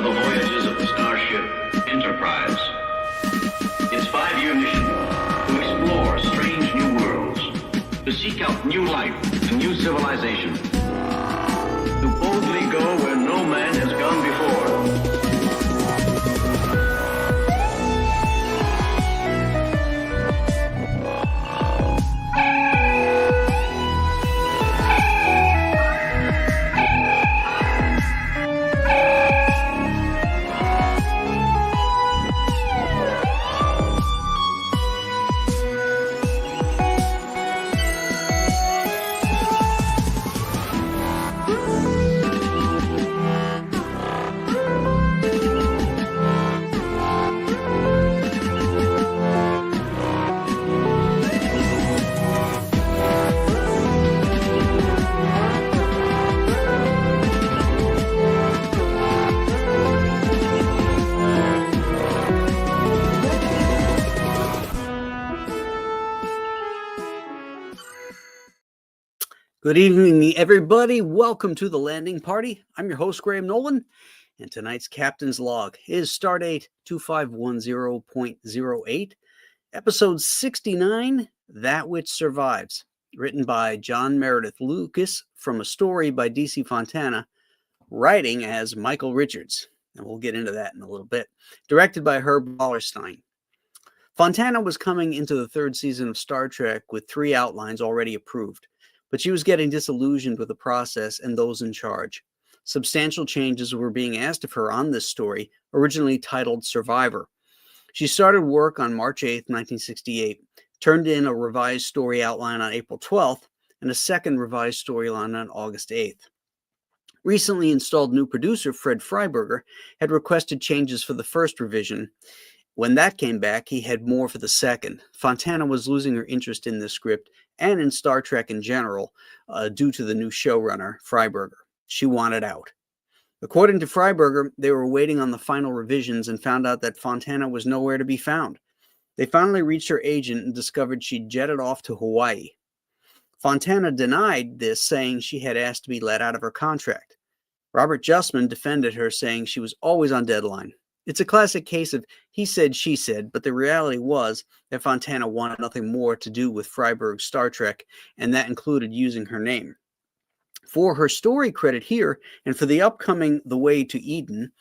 the voyages of the starship Enterprise. Its 5-year mission to explore strange new worlds, to seek out new life and new civilization, to boldly go where no man has gone before. Good evening, everybody. Welcome to the landing party. I'm your host, Graham Nolan, and tonight's Captain's Log is Stardate 2510.08, episode 69, That Which Survives, written by John Meredith Lucas from a story by D.C. Fontana, writing as Michael Richards, and we'll get into that in a little bit, directed by Herb Wallerstein. Fontana was coming into the third season of Star Trek with 3 outlines already approved. But she was getting disillusioned with the process and those in charge. Substantial changes were being asked of her on this story, originally titled Survivor. She started work on March 8, 1968, turned in a revised story outline on April 12th, and a second revised storyline on August 8th. Recently installed new producer Fred Freiberger had requested changes for the first revision. When that came back, he had more for the second. Fontana was losing her interest in this script and in Star Trek in general due to the new showrunner, Freiberger. She wanted out. According to Freiberger, they were waiting on the final revisions and found out that Fontana was nowhere to be found. They finally reached her agent and discovered she'd jetted off to Hawaii. Fontana denied this, saying she had asked to be let out of her contract. Robert Justman defended her, saying she was always on deadline. It's a classic case of he said, she said, but the reality was that Fontana wanted nothing more to do with Freiberg's Star Trek, and that included using her name. For her story credit here, and for the upcoming The Way to Eden,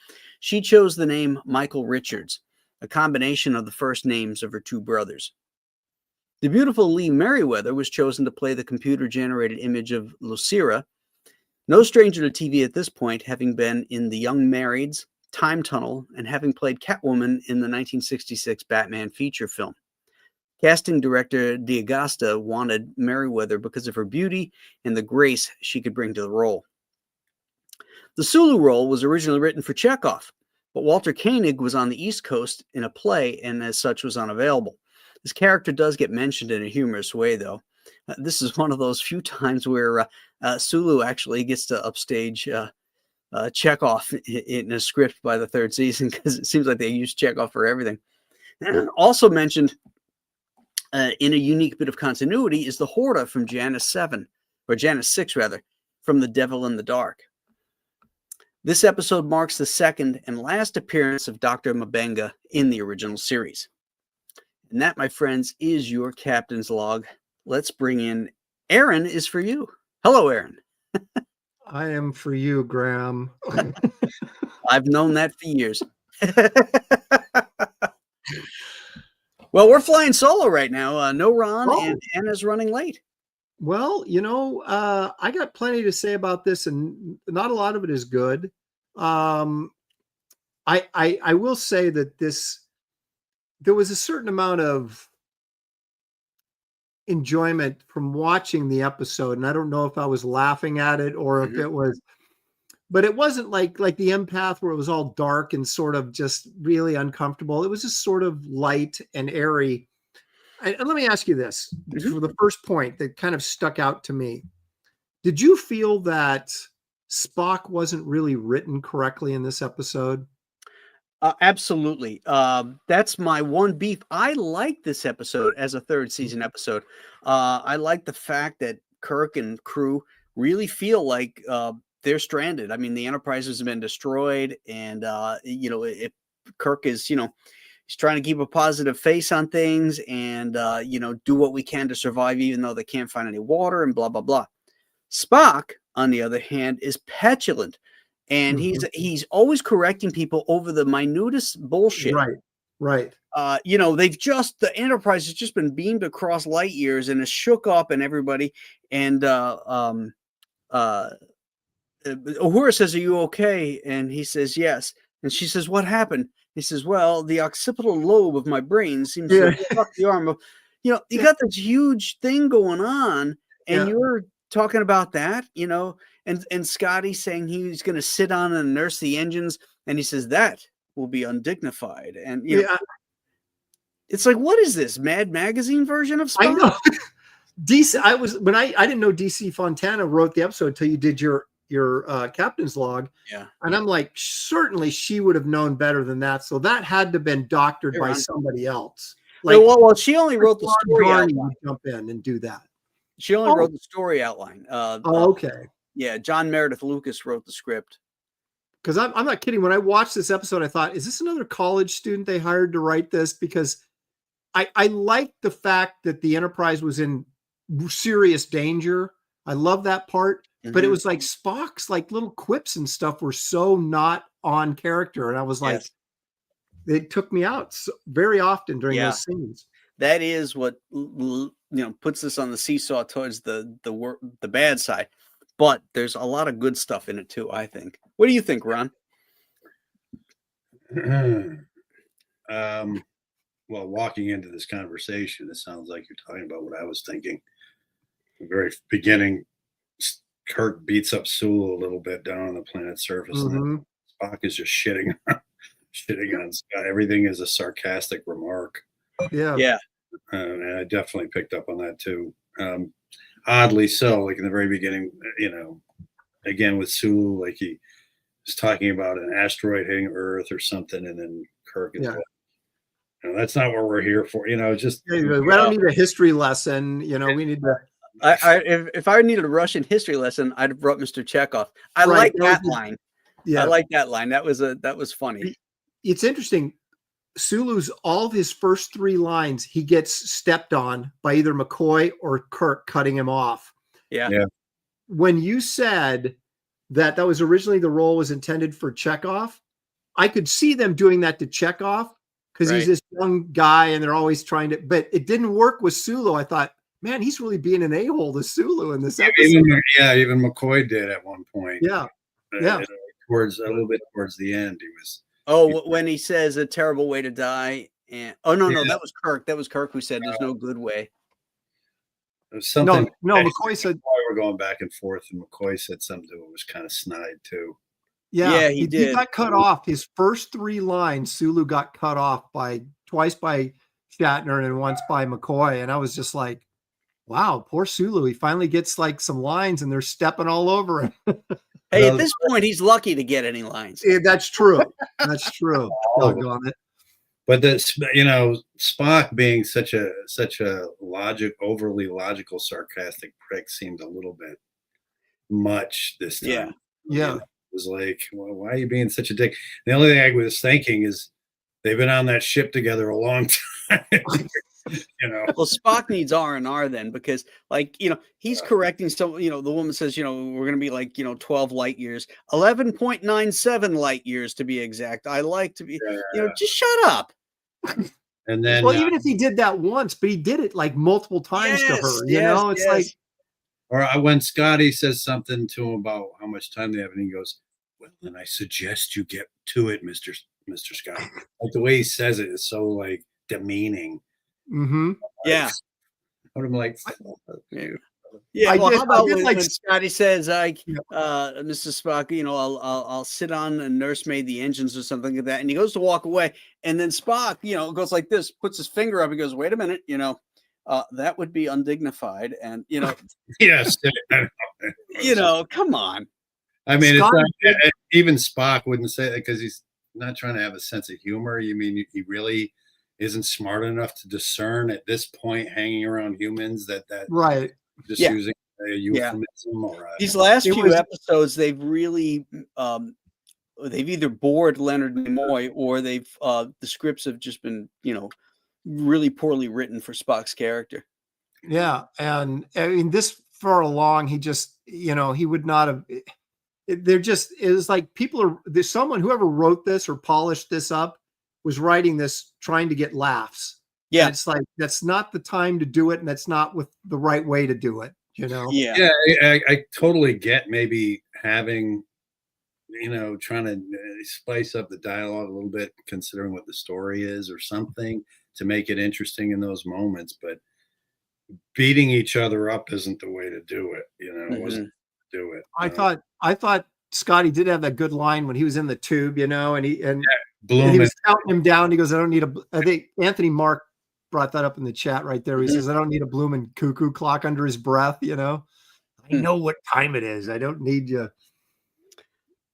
she chose the name Michael Richards, a combination of the first names of her 2 brothers. The beautiful Lee Merriweather was chosen to play the computer-generated image of Losira, no stranger to TV at this point, having been in The Young Marrieds, Time Tunnel, and having played Catwoman in the 1966 Batman feature film. Casting director D'Agostà wanted Merriweather because of her beauty and the grace she could bring to the role. The Sulu role was originally written for Chekhov, but Walter Koenig was on the East Coast in a play and as such was unavailable. His character does get mentioned in a humorous way, though. This is one of those few times where Sulu actually gets to upstage Chekhov in a script by the third season, because it seems like they use Chekhov for everything. Also mentioned in a unique bit of continuity is the Horta from Janus 6 from The Devil in the Dark. This episode marks the second and last appearance of Dr. Mabenga in the original series. And that, my friends, is your Captain's Log. Let's bring in Aaron is for you. Hello, Aaron. I am for you, Graham. I've known that for years. Well, we're flying solo right now. No Ron, and Anna's running late. Well, I got plenty to say about this, and not a lot of it is good. I will say that there was a certain amount of enjoyment from watching the episode, and I don't know if I was laughing at it or if it was, but it wasn't like the Empath where it was all dark and sort of just really uncomfortable. It was just sort of light and airy. And let me ask you this for the first point that kind of stuck out to me. Did you feel that Spock wasn't really written correctly in this episode? Absolutely. That's my one beef. I like this episode as a third season episode. I like the fact that Kirk and crew really feel like they're stranded. I mean, the Enterprise has been destroyed, and Kirk is, he's trying to keep a positive face on things, and do what we can to survive, even though they can't find any water, and blah blah blah. Spock, on the other hand, is petulant, and he's always correcting people over the minutest bullshit. Right. The Enterprise has just been beamed across light years and is shook up, and everybody. And Uhura says, "Are you okay?" And he says, "Yes." And she says, "What happened?" He says, "Well, the occipital lobe of my brain seems to have struck the arm of." You got this huge thing going on, and you're talking about that, and Scotty saying he's going to sit on and nurse the engines, and he says that will be undignified, and it's like, what is this, Mad Magazine version of Spock? I know. DC. I didn't know DC Fontana wrote the episode until you did your captain's log. Yeah, and I'm like, certainly she would have known better than that. So that had to have been doctored by somebody else. Like, well, she only wrote the story outline. Jump in and do that. She only wrote the story outline. Okay. Yeah, John Meredith Lucas wrote the script. Because I'm not kidding. When I watched this episode, I thought, is this another college student they hired to write this? Because I liked the fact that the Enterprise was in serious danger. I love that part. But it was like Spock's like little quips and stuff were so not on character. And I was like, it took me out very often during those scenes. That is what puts us on the seesaw towards the bad side. But there's a lot of good stuff in it too, I think. What do you think, Ron? Well, walking into this conversation, it sounds like you're talking about what I was thinking. The very beginning, Kirk beats up Sulu a little bit down on the planet's surface, and then Spock is just shitting on Scott. Everything is a sarcastic remark. Yeah. And I definitely picked up on that too. Oddly so, like in the very beginning, again with Sulu, like he was talking about an asteroid hitting Earth or something, and then Kirk is like, that's not what we're here for. Just we don't need a history lesson. We need to. If I needed a Russian history lesson, I'd have brought Mr. Chekhov. I like that line. Yeah, I like that line. That was funny. It's interesting. Sulu's all of his first 3 lines, he gets stepped on by either McCoy or Kirk cutting him off. Yeah. When you said that was originally the role was intended for Chekhov, I could see them doing that to Chekhov because he's this young guy and they're always trying to, but it didn't work with Sulu. I thought, man, he's really being an a-hole to Sulu in this episode. Even McCoy did at one point. Towards a little bit towards the end, he was. When he says a terrible way to die, and that was Kirk. That was Kirk who said there's no good way. There's something. No, McCoy said we're going back and forth, and McCoy said something that was kind of snide too. Yeah, he did. He got cut off. His first 3 lines, Sulu got cut off twice by Shatner and once by McCoy, and I was just like, wow, poor Sulu. He finally gets like some lines, and they're stepping all over him. Hey, at this point, he's lucky to get any lines. Yeah, that's true. That's true. Doggone it. But Spock being such a overly logical, sarcastic prick seemed a little bit much this time. Yeah. It was like, well, why are you being such a dick? The only thing I was thinking is they've been on that ship together a long time. Well, Spock needs R&R then, because he's correcting some, the woman says, we're going to be like, 12 light years, 11.97 light years to be exact. I like to be, just shut up. And then, even if he did that once, but he did it like multiple times to her, it's like, or when Scotty says something to him about how much time they have, and he goes, well, then I suggest you get to it, Mr. Scotty. Like the way he says it is so like demeaning. Yeah. I'm like, yeah. Well, how about when Scotty says, Mrs. Spock, I'll sit on and nursemaid the engines or something like that, and he goes to walk away, and then Spock, goes like this, puts his finger up, he goes, wait a minute, that would be undignified, and yes, come on. I mean, it's not, even Spock wouldn't say that because he's not trying to have a sense of humor. You mean he really isn't smart enough to discern at this point, hanging around humans, that right, just using a euphemism or These last It few was- episodes, they've really they've either bored Leonard Nimoy or they've the scripts have just been, really poorly written for Spock's character. Yeah, and I mean, this for along, he just, he would not have. They're just, it was like there's someone, whoever wrote this or polished this up was writing this trying to get laughs. Yeah. And it's like, that's not the time to do it, and that's not with the right way to do it. Yeah. Yeah, I totally get maybe having, trying to spice up the dialogue a little bit, considering what the story is or something to make it interesting in those moments. But beating each other up isn't the way to do it. It wasn't to do it. I thought Scotty did have that good line when he was in the tube, and he Bloom was counting him down. He goes, I don't need I think Anthony Mark brought that up in the chat right there. He says, I don't need a blooming cuckoo clock under his breath, I know what time it is. I don't need you.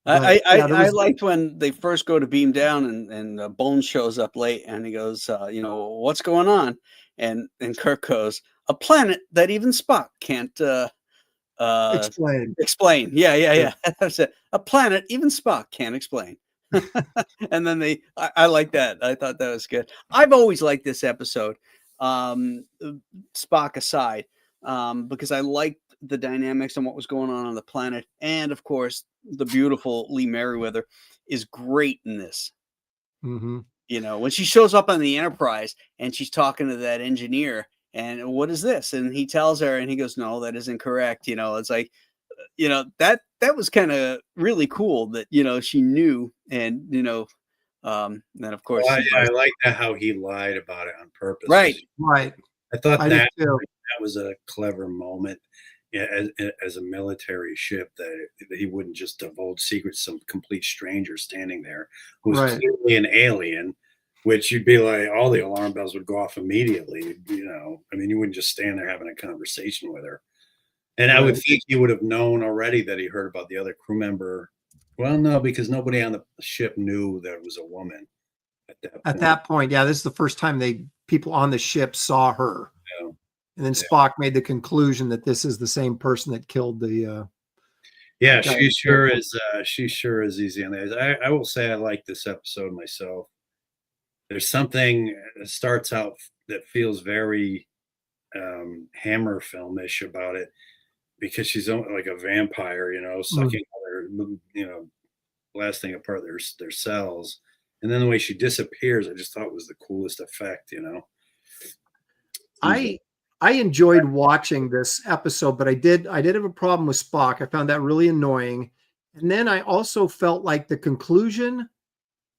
I liked when they first go to beam down and Bones shows up late and he goes, what's going on? And Kirk goes, a planet that even Spock can't explain. Yeah. That's it. A planet even Spock can't explain. And then I like that. I thought that was good. I've always liked this episode, Spock aside, because I liked the dynamics and what was going on the planet. And of course, the beautiful Lee Merriweather is great in this. Mm-hmm. When she shows up on the Enterprise and she's talking to that engineer and what is this? And he tells her and he goes, no, that isn't correct. It's like, that was kind of really cool that, she knew. And, then of course, I like that how he lied about it on purpose. Right. I thought that was a clever moment. As a military ship, that he wouldn't just divulge secrets to some complete stranger standing there who's clearly an alien, which you'd be like, all the alarm bells would go off immediately. I mean, you wouldn't just stand there having a conversation with her. And I would think he would have known already that he heard about the other crew member. Well, no, because nobody on the ship knew that it was a woman at that point. Yeah, this is the first time people on the ship saw her. Yeah. And then Spock made the conclusion that this is the same person that killed the. She sure is. She sure is easy on that. I will say I like this episode myself. There's something that starts out that feels very Hammer filmish about it, because she's like a vampire, sucking their, blasting apart their cells, and then the way she disappears, I just thought was the coolest effect. I enjoyed watching this episode, but I did have a problem with Spock. I found that really annoying. And then I also felt like the conclusion,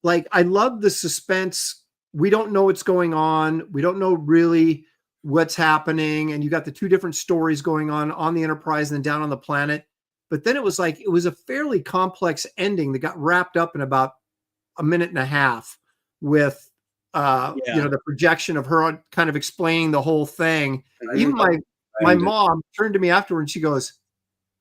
like I love the suspense. We don't know what's going on. We don't know really what's happening. And you got the two different stories going on the Enterprise and then down on the planet. But then it was a fairly complex ending that got wrapped up in about a minute and a half with the projection of her kind of explaining the whole thing. Even my mom turned to me afterward and she goes,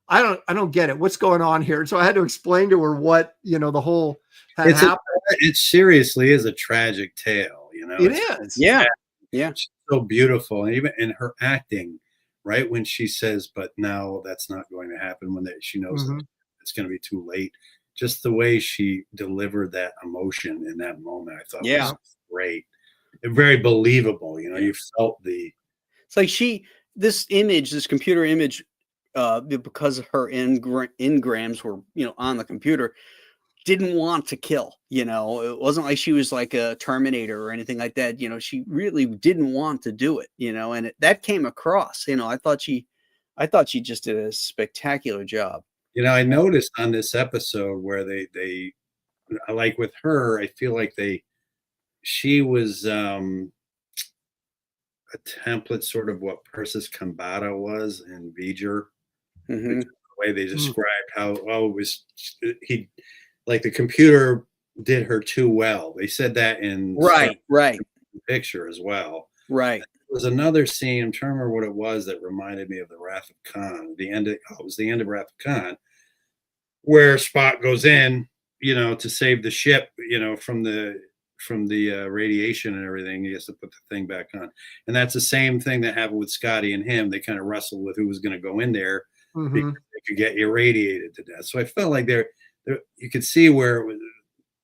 I don't get it. What's going on here? And so I had to explain to her what, the whole had happened. It seriously is a tragic tale, It is. Yeah. She's so beautiful. And even in her acting, right when she says, but now that's not going to happen, when she knows that it's going to be too late. Just the way she delivered that emotion in that moment, I thought was great. And very believable. You felt it's like this computer image, because her engrams were, on the computer, didn't want to kill. It wasn't like she was like a Terminator or anything like that. She really didn't want to do it. And that came across. I thought she just did a spectacular job. I noticed on this episode where they like with her, I feel like she was a template, sort of what Persis Kambata was in V'ger. The way they described how the computer did her too well. They said that in right picture as well. Right. There was another scene, I'm trying to remember what it was, that reminded me of the Wrath of Khan. It was the end of Wrath of Khan, where Spock goes in, to save the ship, from the radiation and everything. He has to put the thing back on, and that's the same thing that happened with Scotty and him. They kind of wrestled with who was going to go in there because they could get irradiated to death. So I felt like there you could see where it was,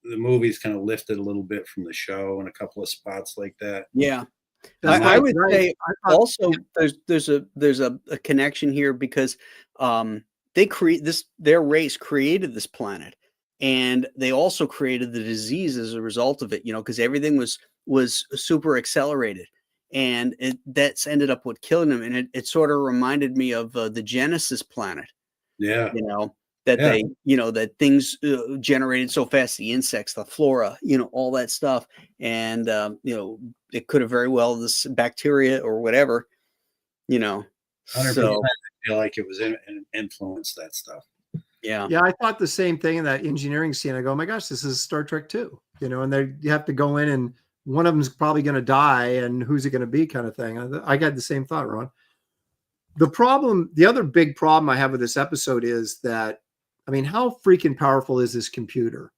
the movies kind of lifted a little bit from the show in a couple of spots like that. Yeah. I would say also there's a connection here because their race created this planet, and they also created the disease as a result of it, because everything was super accelerated, and that's ended up with killing them. And it sort of reminded me of the Genesis planet. Yeah. That things generated so fast, the insects, the flora, all that stuff. And, it could have very well this bacteria or whatever, 100%. So I feel like it was influenced that stuff. Yeah. Yeah. I thought the same thing in that engineering scene. I go, oh my gosh, this is Star Trek 2, and you have to go in and one of them's probably going to die and who's it going to be kind of thing. I got the same thought, Ron. The other big problem I have with this episode is that, how freaking powerful is this computer?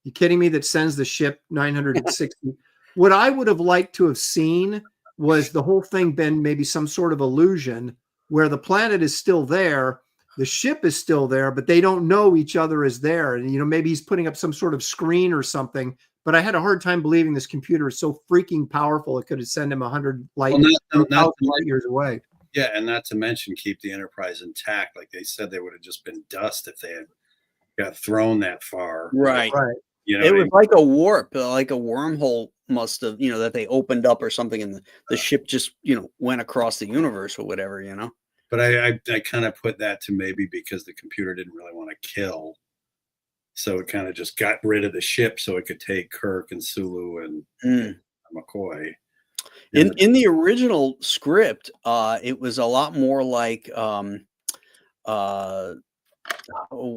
You kidding me? That sends the ship 960. What I would have liked to have seen was the whole thing been maybe some sort of illusion where the planet is still there, the ship is still there, but they don't know each other is there. And, maybe he's putting up some sort of screen or something. But I had a hard time believing this computer is so freaking powerful it could have sent him 100 light years away. Yeah, and not to mention keep the Enterprise intact. Like they said, they would have just been dust if they had got thrown that far. Right. It was like a warp, like a wormhole must have, that they opened up or something, and the ship just, went across the universe or whatever, But I kind of put that to maybe because the computer didn't really want to kill. So it kind of just got rid of the ship so it could take Kirk and Sulu and McCoy. In the original script, it was a lot more like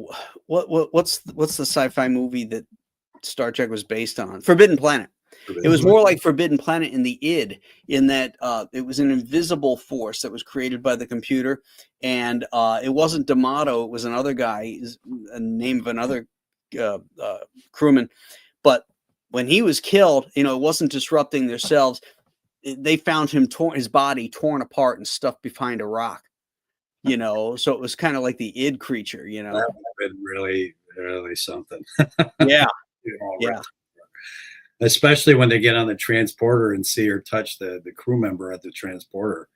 what's the sci-fi movie that Star Trek was based on? Forbidden Planet. It was more like Forbidden Planet in the id, in that it was an invisible force that was created by the computer, and it wasn't D'Amato, it was another guy, a name of another crewman. But when he was killed, it wasn't disrupting themselves. They found him his body torn apart and stuffed behind a rock. So it was kind of like the id creature. That would have been really, really something. Yeah. Yeah. Especially when they get on the transporter and see her touch the crew member at the transporter.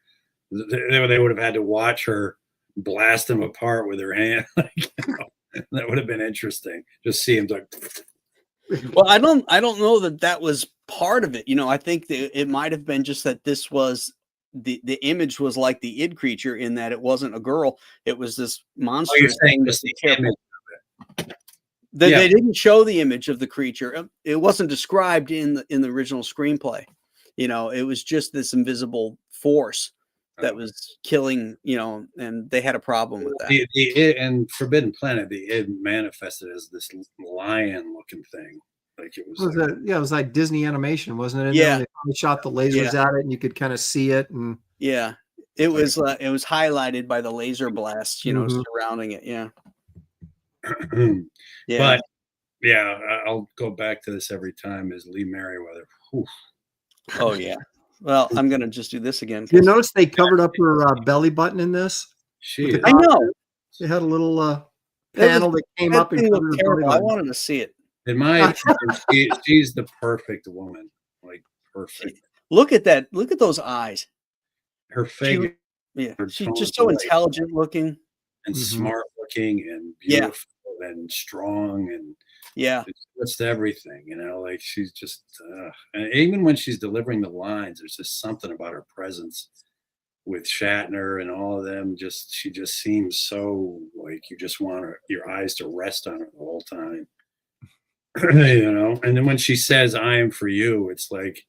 They would have had to watch her blast him apart with her hand. That would have been interesting. Just see him like. Well, I don't know that was part of it. I think that it might have been just that this was the image was like the id creature in that it wasn't a girl. It was this monster. You're saying just the image of it. They didn't show the image of the creature. It wasn't described in the original screenplay. It was just this invisible force that was killing, and they had a problem with that. And Forbidden Planet, it manifested as this lion-looking thing. Like it was like Disney animation, wasn't it? Yeah. They shot the lasers at it, and you could kind of see it. And it was highlighted by the laser blasts, surrounding it. Yeah. But I'll go back to this every time. Is Lee Merriweather? Whew. Oh yeah. Well, I'm gonna just do this again. You notice they covered up her belly button in this. I know. They had a little panel that came up and covered her belly button. I wanted to see it. In my opinion, she's the perfect woman. Like perfect. Look at that. Look at those eyes. Her figure. She's just so intelligent looking and smart looking and beautiful and strong and it's everything, like she's just and even when she's delivering the lines, there's just something about her presence with Shatner and all of them. She just seems so like you just want your eyes to rest on her the whole time. And then when she says "I am for you," it's like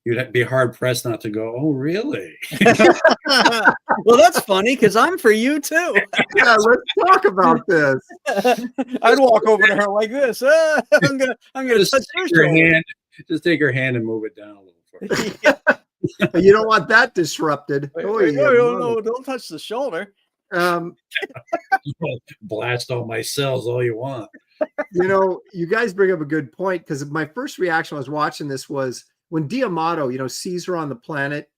you'd be hard pressed not to go, "Oh, really?" Well, that's funny because I'm for you too. Yeah, let's talk about this. I'd walk over to her like this. I'm gonna just take her hand. Just take her hand and move it down a little further. You don't want that disrupted. No, don't touch the shoulder. Blast all my cells all you want. You guys bring up a good point, because my first reaction when I was watching this was when D'Amato, sees her on the planet.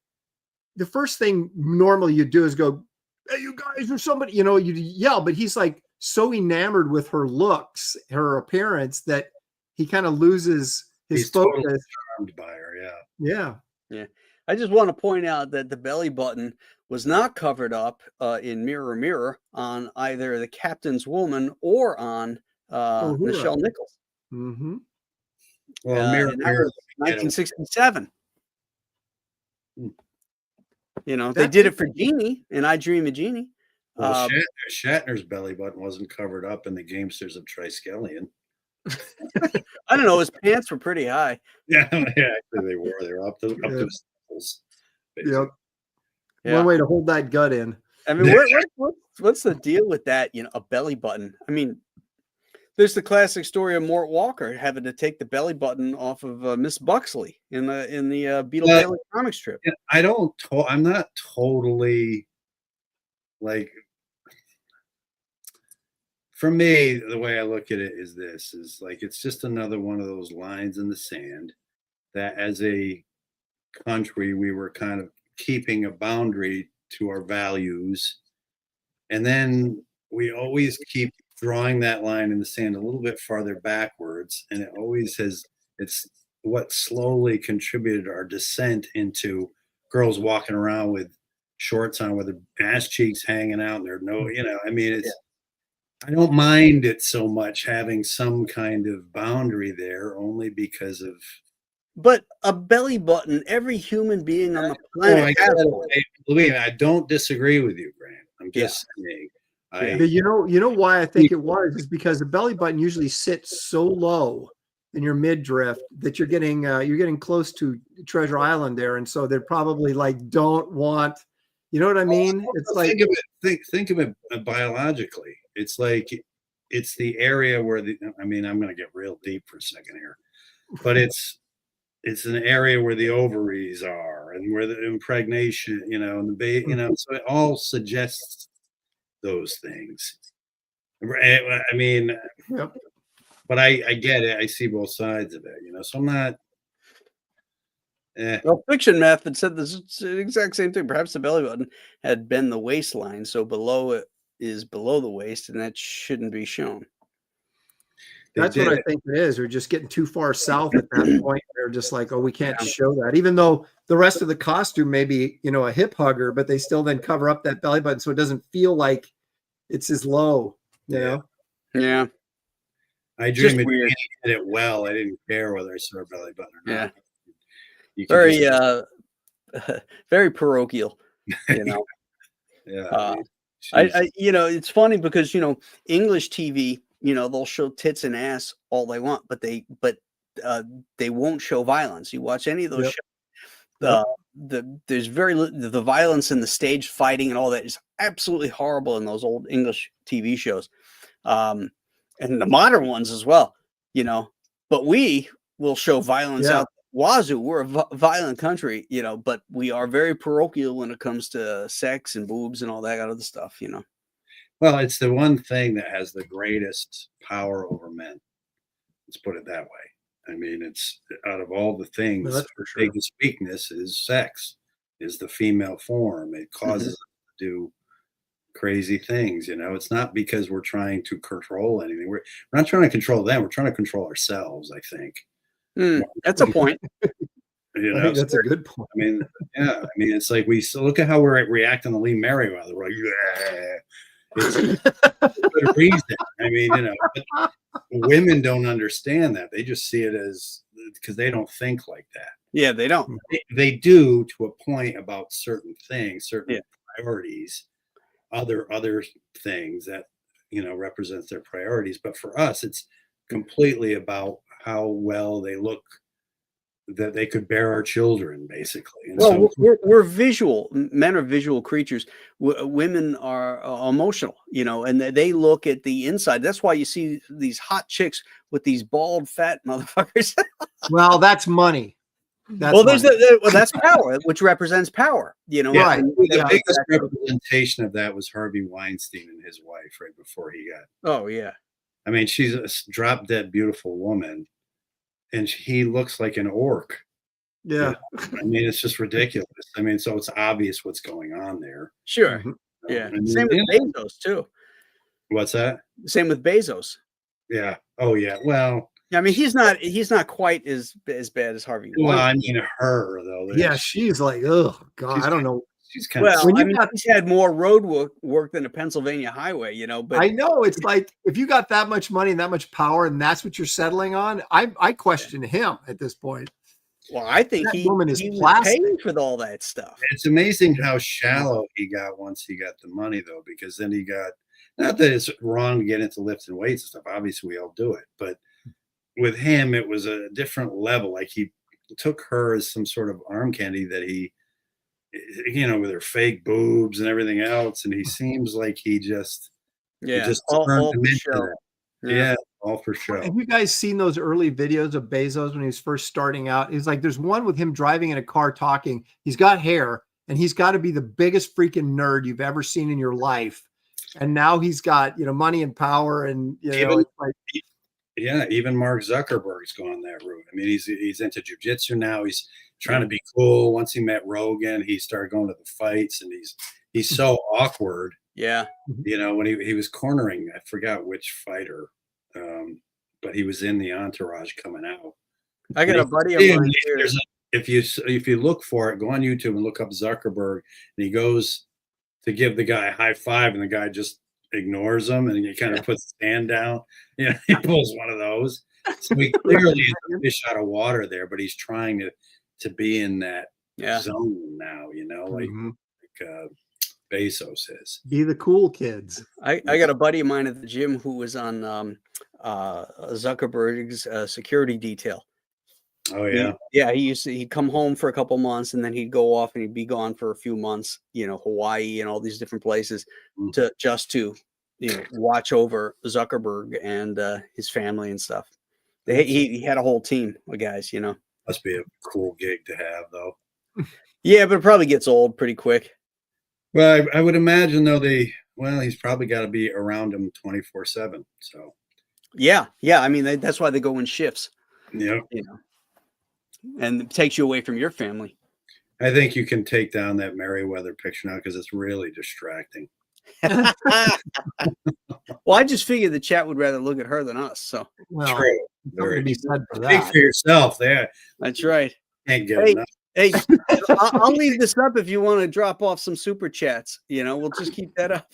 The first thing normally you do is go, "Hey, you guys," or somebody, you yell, but he's like so enamored with her looks, her appearance, that he kind of loses his He's focus. totally charmed by her. Yeah. Yeah. I just want to point out that the belly button was not covered up in Mirror Mirror on either the Captain's Woman or on Uhura. Nichelle Nichols. Mm-hmm. Well, And that was 1967. They did it for Jeannie in I Dream of Jeannie. Well, Shatner's belly button wasn't covered up in the Gamesters of Triskelion. I don't know. His pants were pretty high. Yeah, actually they were. They were up to his nipples. Yep. Yeah. One way to hold that gut in. I mean, what's the deal with that? A belly button. I mean, there's the classic story of Mort Walker having to take the belly button off of Miss Buxley in the Beetle Bailey comic strip. I'm not totally like. For me, the way I look at it is like it's just another one of those lines in the sand that, as a country, we were kind of keeping a boundary to our values, and then we always keep drawing that line in the sand a little bit farther backwards, and it's what slowly contributed our descent into girls walking around with shorts on with their ass cheeks hanging out, and there's no, I mean, it's. I don't mind it so much having some kind of boundary there, only because of. But a belly button, every human being on the planet has one. Believe me, I don't disagree with you, Grant. I'm just saying. You know why I think it was is because the belly button usually sits so low in your midriff that you're getting close to Treasure Island there, and so they're probably like don't want. You know what I mean? It's like think of it biologically. It's like it's the area where I'm going to get real deep for a second here, but it's an area where the ovaries are and where the impregnation, and the baby, so it all suggests those things. I mean, yep. But I get it. I see both sides of it, so I'm not. Well, Fiction Method said the exact same thing. Perhaps the belly button had been the waistline, so below it is below the waist, and that shouldn't be shown. That's what I think it is. We're just getting too far south at that point. They're just like, oh, we can't show that, even though the rest of the costume may be, a hip hugger, but they still then cover up that belly button so it doesn't feel like it's as low. Yeah. I dream it did it well. I didn't care whether I saw a belly button or not. Yeah. Very very parochial, Yeah. It's funny because English TV, they'll show tits and ass all they want, but they won't show violence. You watch any of those shows, there's the violence in the stage fighting and all that is absolutely horrible in those old English TV shows, and the modern ones as well. But we will show violence out. Wazoo, we're a violent country, but we are very parochial when it comes to sex and boobs and all that other stuff, Well, it's the one thing that has the greatest power over men. Let's put it that way. I mean, it's out of all the things, that's for sure. Biggest weakness is sex, is the female form. It causes us to do crazy things. It's not because we're trying to control anything. We're not trying to control them. We're trying to control ourselves, I think. That's a point. I think that's a good point. I mean, it's like we look at how we're reacting to Lee Merriweather. We're like, it's good reason. I mean, but women don't understand that. They just see it as because they don't think like that. Yeah, they don't. They do to a point about certain things, certain priorities, other things that represents their priorities. But for us, it's completely about how well they look, that they could bear our children, basically. And well, we're visual. Men are visual creatures. Women are emotional, and they look at the inside. That's why you see these hot chicks with these bald, fat motherfuckers. Well, that's money. That's power, which represents power. Right. The biggest representation of that was Harvey Weinstein and his wife right before he got. Oh yeah. I mean, she's a drop dead beautiful woman, and he looks like an orc. Yeah. I mean, it's just ridiculous. I mean, so it's obvious what's going on there. Sure. Mhm. Yeah. I mean, Same with Bezos too. what's that? Same with Bezos. Yeah. Oh, yeah. Well, I mean, he's not quite as bad as Harvey I Weinstein. mean her though. Yeah, she's like, oh God, I don't know. She's kind of. Well, When I you mean, got- he's had more road work than a Pennsylvania highway, but I know it's like if you got that much money and that much power and that's what you're settling on, I question him at this point. well, I think That he woman is was plastic. paying for all that stuff. It's amazing how shallow he got once he got the money, though, because then he got. Not that it's wrong to get into lifting weights and stuff. Obviously, we all do it, but with him, it was a different level. Like he took her as some sort of arm candy that he, with her fake boobs and everything else, and he seems like he just turned all him for into show. that. Yeah, all for show. Have you guys seen those early videos of Bezos when he was first starting out? He's like, there's one with him driving in a car talking. He's got hair and he's got to be the biggest freaking nerd you've ever seen in your life. And now he's got, money and power and, it's like, yeah, even Mark Zuckerberg's gone that route. I mean, he's into jujitsu now. He's trying to be cool. Once he met Rogan, he started going to the fights, and he's so awkward. Yeah. When he was cornering, I forgot which fighter, but he was in the entourage coming out. I got a buddy of mine here. If you look for it, go on YouTube and look up Zuckerberg, and he goes to give the guy a high five, and the guy just ignores him, and he kind of puts his hand down. He pulls one of those. So he clearly is a fish out of water there, but he's trying to be in that zone now. Like Bezos is. Be the cool kids. I got a buddy of mine at the gym who was on Zuckerberg's security detail. Oh yeah. He'd come home for a couple months and then he'd go off and he'd be gone for a few months, Hawaii and all these different places to watch over Zuckerberg and his family and stuff. He had a whole team of guys, Must be a cool gig to have though. Yeah, but it probably gets old pretty quick. Well, I would imagine though he's probably got to be around him 24/7. So yeah. I mean, that's why they go in shifts. Yeah. And it takes you away from your family. I think you can take down that Merriweather picture now because it's really distracting. Well, I just figured the chat would rather look at her than us. So true. Very be said for that. Speak for yourself there. That's right. Can't get enough. Hey, I'll leave this up if you want to drop off some super chats. We'll just keep that up.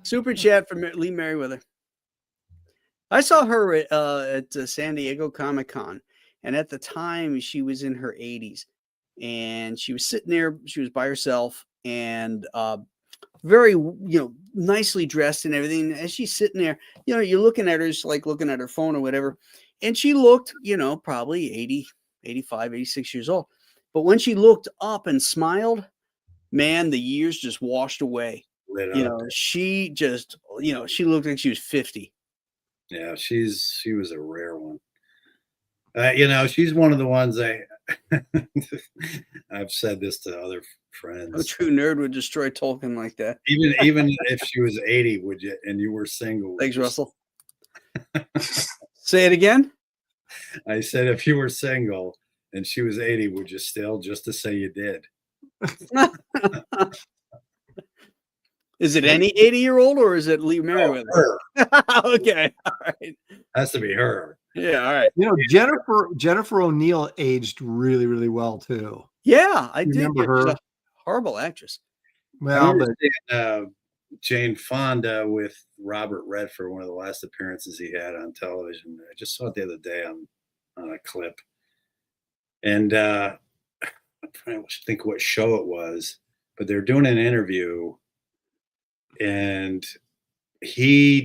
Super chat from Lee Merriweather. I saw her at San Diego Comic-Con, and at the time she was in her 80s, and she was sitting there. She was by herself, and very nicely dressed and everything. As she's sitting there, you're looking at her, just like looking at her phone or whatever, and she looked, probably 80, 85, 86 years old. But when she looked up and smiled, man, the years just washed away. She just, she looked like she was 50. Yeah, she was a rare one. She's one of the ones I've said this to other friends. A true nerd would destroy Tolkien like that. Even if she was 80, would you? And you were single. Thanks, Russell. Say it again. I said, if you were single and she was 80, would you still, just to say you did? Is it any 80-year-old or is it Lee Merriweather? Okay, all right. Has to be her. Yeah, all right. Jennifer O'Neill aged really, really well too. Yeah, I do remember her. She's a horrible actress. Well, Jane Fonda with Robert Redford, one of the last appearances he had on television. I just saw it the other day on a clip. And I'm trying to think what show it was, but they're doing an interview, and he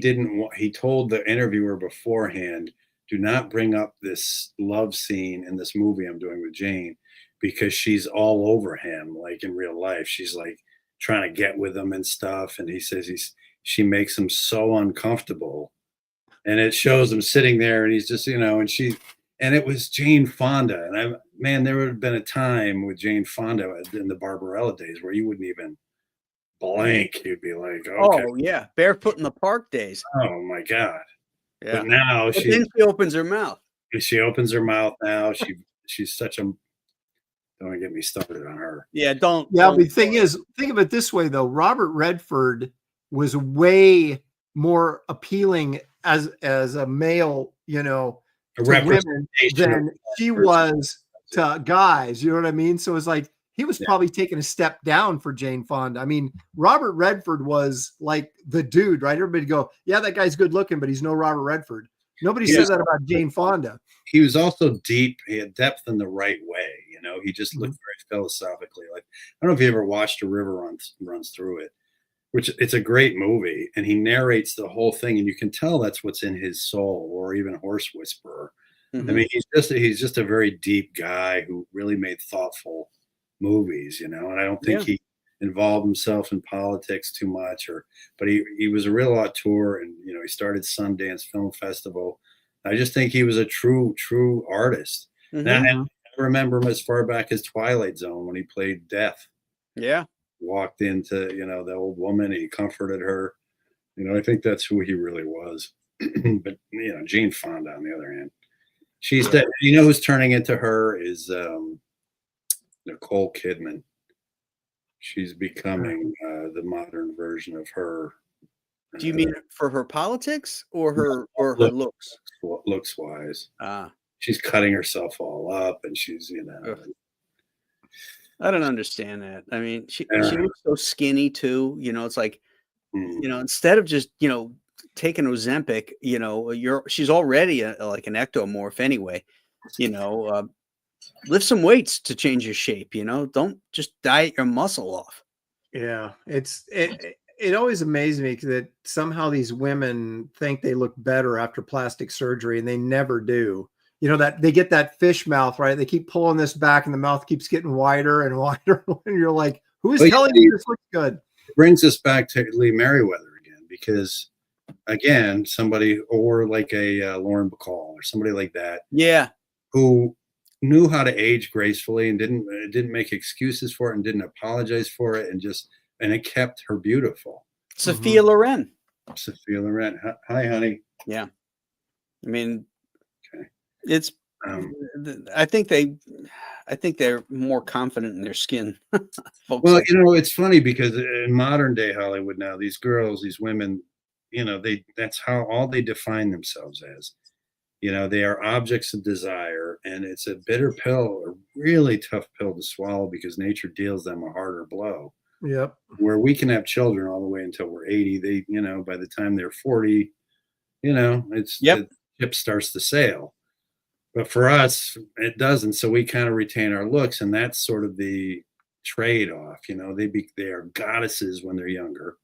told the interviewer beforehand, do not bring up this love scene in this movie I'm doing with Jane, because she's all over him, like in real life. She's like trying to get with him and stuff. And he says she makes him so uncomfortable. And it shows him sitting there, and he's just, and it was Jane Fonda. And there would have been a time with Jane Fonda in the Barbarella days where you wouldn't even blank. You'd be like, okay, Oh yeah, barefoot in the park days. oh my god. Yeah. But now But then she opens her mouth. she opens her mouth now. She's such a, don't get me started on her. Yeah, don't. Yeah, don't but the thing is, think of it this way though. Robert Redford was way more appealing as a male, you know, A to women representation of than that she person. was to guys. You know what I mean? So it's like he was Yeah. probably taking a step down for Jane Fonda. I mean, Robert Redford was like the dude, right? Everybody go, yeah, that guy's good looking, but he's no Robert Redford. Nobody He said was- that about Jane Fonda. He was also deep. He had depth in the right way. You know, he just looked Mm-hmm. very philosophically. Like, I don't know if you ever watched A River Runs Through It, which it's a great movie, and he narrates the whole thing, and you can tell that's what's in his soul, or even Horse Whisperer. Mhm. I mean, he's just a very deep guy who really made thoughtful movies, you know. And I don't think he involved himself in politics too much, but he was a real auteur, and you know, he started Sundance Film Festival. I just think he was a true artist. Mhm. And I remember him as far back as Twilight Zone when he played Death. Yeah. Walked into, you know, the old woman, he comforted her. You know, I think that's who he really was. But you know, Jane Fonda, on the other hand, she's dead. You know who's turning into her is Nicole Kidman. She's becoming the modern version of her. Do you mean for her politics or her looks? Looks wise. Ah, She's cutting herself all up, and she's, you know. Ugh. I don't understand that. I mean, she Yeah. looks so skinny too. You know, it's like, Mm. you know, instead of just, you know, taking Ozempic, you know, she's already like an ectomorph anyway. You know, lift some weights to change your shape. You know, don't just diet your muscle off. Yeah, it always amazes me that somehow these women think they look better after plastic surgery, and they never do. You know, that they get that fish mouth, right? They keep pulling this back, and the mouth keeps getting wider and wider. And you're like, who is telling you this looks good? It brings us back to Lee Merriweather again, because again, somebody, or like a Lauren Bacall or somebody like that, Yeah. who knew how to age gracefully and didn't make excuses for it and didn't apologize for it, and it kept her beautiful. Sophia Loren. Sophia Loren. Hi, honey. Yeah. I mean, Okay. it's, I think they're more confident in their skin. Folks Well, like you know, it's funny because in modern day Hollywood now, these girls, these women, you know, that's how all they define themselves as. You know, they are objects of desire, and it's a bitter pill, a really tough pill to swallow, because nature deals them a harder blow. Yep. Where we can have children all the way until we're 80, they, you know, by the time they're 40, you know, the ship starts to sail. But for us, it doesn't. So we kind of retain our looks, and that's sort of the trade-off. You know, they are goddesses when they're younger.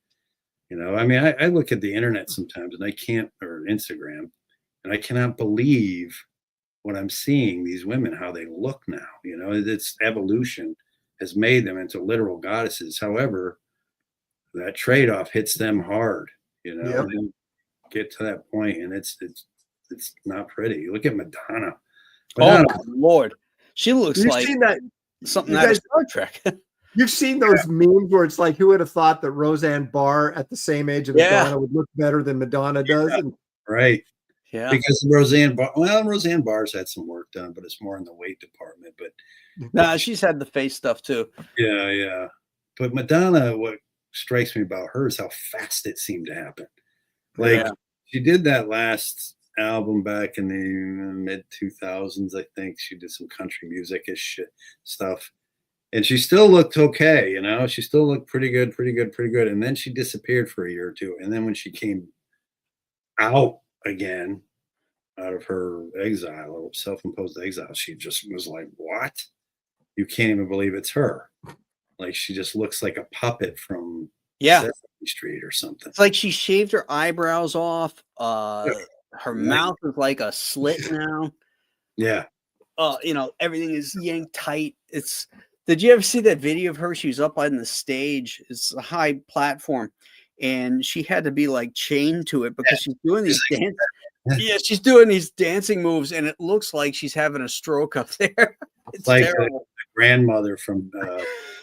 You know, I mean, I look at the internet sometimes, and or Instagram, and I cannot believe what I'm seeing, these women, how they look now. You know, it's evolution has made them into literal goddesses. However, that trade-off hits them hard, you know. Yep. They get to that point, and it's not pretty. You look at Madonna. Oh my Lord. She looks You've like seen that, something you out of guys- Star Trek. you've seen those memes where it's like, who would have thought that Roseanne Barr at the same age of Yeah. Madonna would look better than Madonna does? Yeah. And Right. Yeah. Because Roseanne Barr's had some work done, but it's more in the weight department. But Nah, she's had the face stuff too. yeah. But Madonna, what strikes me about her is how fast it seemed to happen. Like, she did that last album back in the mid 2000s, I think. She did some country music-ish stuff, and she still looked okay. You know, she still looked pretty good. And then she disappeared for a year or two, and then when she came out again, out of her exile or self-imposed exile, she just was like, what? You can't even believe it's her. Like, she just looks like a puppet from Sesame Street or something. It's like she shaved her eyebrows off. Her mouth is like a slit now. Yeah. You know, everything is yanked tight. Did you ever see that video of her? She was up on the stage. It's a high platform, and she had to be like chained to it because she's doing these she's doing these dancing moves, and it looks like she's having a stroke up there. It's like terrible. grandmother from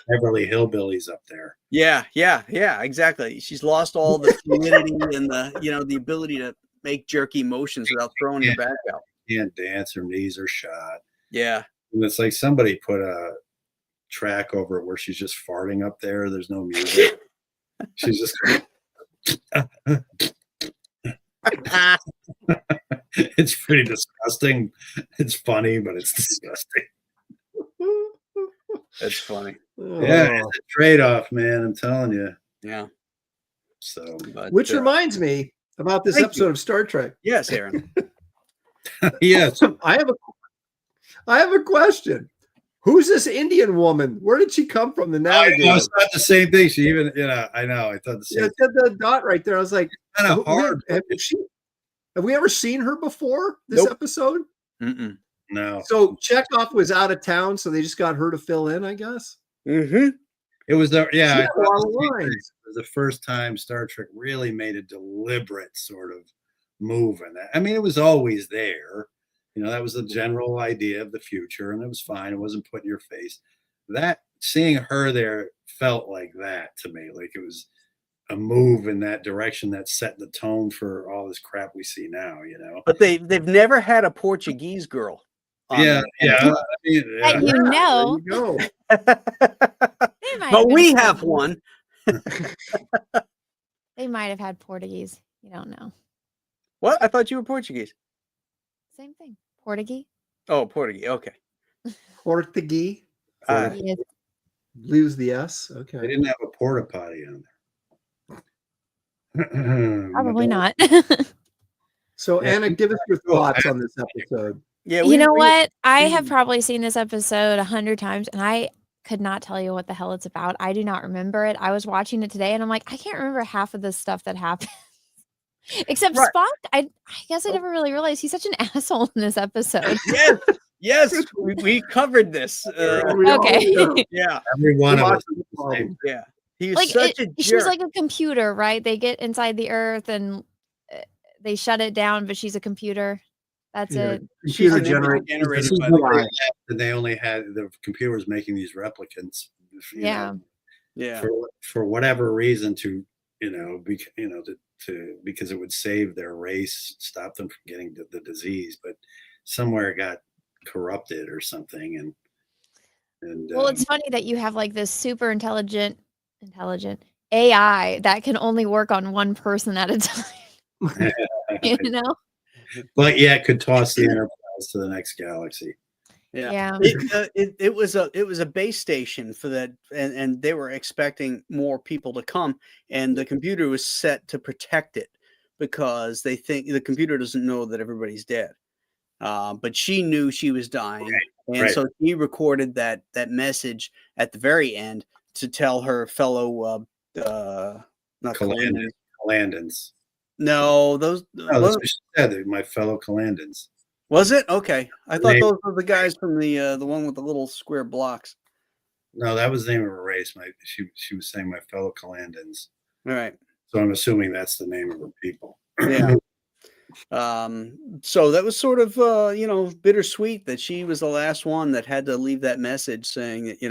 Beverly Hillbillies up there. Yeah, exactly. She's lost all the fluidity and the ability to make jerky motions without throwing your back out. Can't dance, her knees are shot. Yeah. And it's like somebody put a track over it where she's just farting up there. There's no music. She's just it's pretty disgusting. It's funny, but it's disgusting. That's funny. Yeah, it's a trade-off, man. I'm telling you. Yeah. So, which reminds me about this episode of Star Trek. Yes, Aaron. yes. I have a question. Who's this Indian woman? Where did she come from? The navigator. I thought the same thing. She even, I know. I thought the same. Yeah, it said the dot right there. I was like, kind of hard. Have we ever seen her before this episode? Mm-mm. No. So Chekhov was out of town, so they just got her to fill in, I guess. Mm-hmm. It was the She I had a lot of thought lines. it was the first time Star Trek really made a deliberate sort of move in that. I mean, it was always there. That was the general idea of the future, and it was fine. It wasn't put in your face. That seeing her there felt like that to me, like it was a move in that direction that set the tone for all this crap we see now. But they've never had a Portuguese girl. Yeah. There you go. But we have one. They might have had Portuguese. You don't know. What? I thought you were Portuguese. Same thing. Portuguese. Oh, Portuguese. Okay. Portuguese. Yes. Lose the S. They Okay. didn't have a porta potty on there. Probably not. So Yeah. Anna, give us your thoughts on this episode. Yeah. You know what? I have probably seen this episode 100 times, and I could not tell you what the hell it's about. I do not remember it. I was watching it today, and I'm like, I can't remember half of the stuff that happened. Except Right. Spock, I guess I never really realized he's such an asshole in this episode. Yes. We covered this. Okay. Yeah. Every one of us. is the same. Yeah. He's Like such a jerk. she's like a computer, right? They get inside the Earth and they shut it down, but she's a computer. That's it. Computer an image generated generated by by And they only had the computer was making these replicants. Yeah. Yeah. For whatever reason to because it would save their race, stop them from getting the disease, but somewhere it got corrupted or something. And Well, it's funny that you have like this super intelligent AI that can only work on one person at a time. But it could toss the Enterprise to the next galaxy. Yeah. It was a base station for that, and they were expecting more people to come, and the computer was set to protect it because they think the computer doesn't know that everybody's dead. But she knew she was dying, and so she recorded that message at the very end to tell her fellow not Calandans. No, those. No, that's what she said. My fellow Calandans. Was it? Okay. I thought those were the guys from the one with the little square blocks. No, that was the name of her race. She was saying my fellow Calandans. All right. So I'm assuming that's the name of her people. Yeah. So that was sort of bittersweet that she was the last one that had to leave that message saying that,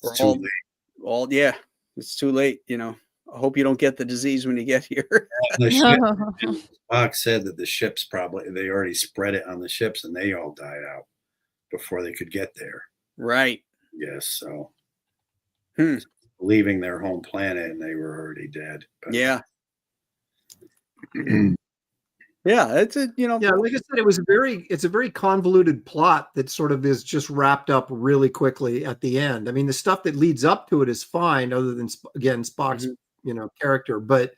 It's too late. it's too late. I hope you don't get the disease when you get here. Spock said that the ships they already spread it on the ships and they all died out before they could get there. Right. Yes. So Hmm. leaving their home planet and they were already dead. But, Yeah. Yeah. It's a, Yeah, like I said, it's a very convoluted plot that sort of is just wrapped up really quickly at the end. I mean, the stuff that leads up to it is fine, other than again Spock's character, but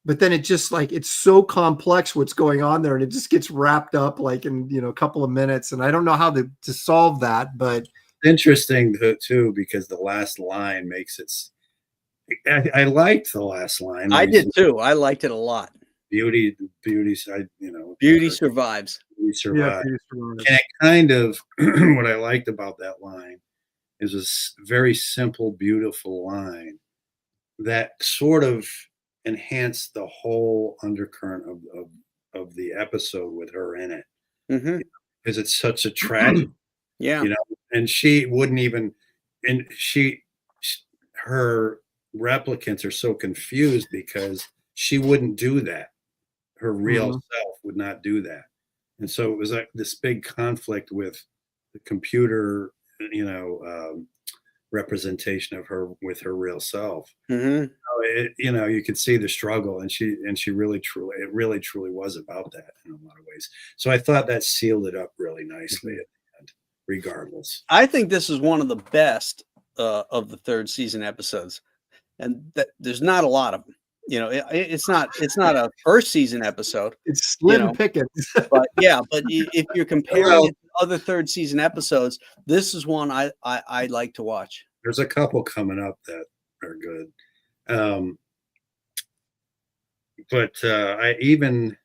then it just like it's so complex what's going on there, and it just gets wrapped up like in a couple of minutes, and I don't know how to solve that, but interesting too because the last line makes it. I liked the last line. I did too. I liked it a lot. Beauty, Beauty survives. Beauty survives. And it kind of what I liked about that line is a very simple, beautiful line that sort of enhanced the whole undercurrent of the episode with her in it. Mm-hmm. Because it's such a tragedy. Yeah. and she wouldn't even, and her replicants are so confused because she wouldn't do that. Her real self would not do that. And so it was like this big conflict with the computer, representation of her with her real self. Mm-hmm. So you could see the struggle, and she really truly was about that in a lot of ways. So I thought that sealed it up really nicely at the end, regardless. I think this is one of the best of the third season episodes, and there's not a lot of them. It's not a first season episode. It's slim pickings. but if you're comparing it to other third season episodes, this is one I like to watch. There's a couple coming up that are good. But I even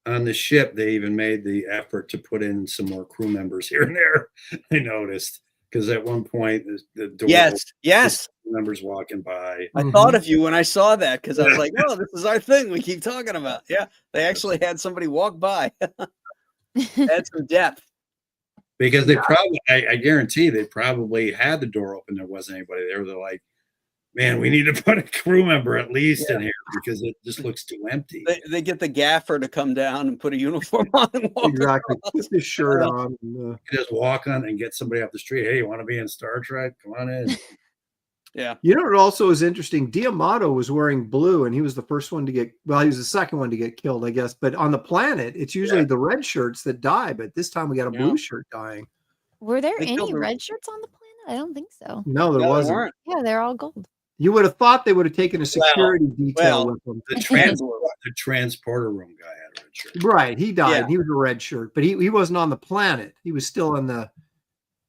on the ship, they even made the effort to put in some more crew members here and there. I noticed, because at one point the door, yes, members walking by. I thought of you when I saw that, because I was like, oh, this is our thing we keep talking about. Yeah, they actually had somebody walk by. Had some depth. Because they probably, I guarantee they probably had the door open. There wasn't anybody there. They're like, man, we need to put a crew member at least in here because it just looks too empty. They get the gaffer to come down and put a uniform on and walk Exactly. Put his shirt on. Just walk on and get somebody off the street. Hey, you want to be in Star Trek? Come on in. Yeah. You know what also is interesting? D'Amato was wearing blue, and he was the first one to get, well, he was the second one to get killed, I guess. But on the planet, it's usually the red shirts that die. But this time we got a blue shirt dying. Were there any red shirts on the planet? I don't think so. No, there wasn't. Yeah, they're all gold. You would have thought they would have taken a security detail with them. The transporter room guy had a red shirt. Right. He died. Yeah. He was a red shirt, but he wasn't on the planet. He was still in the.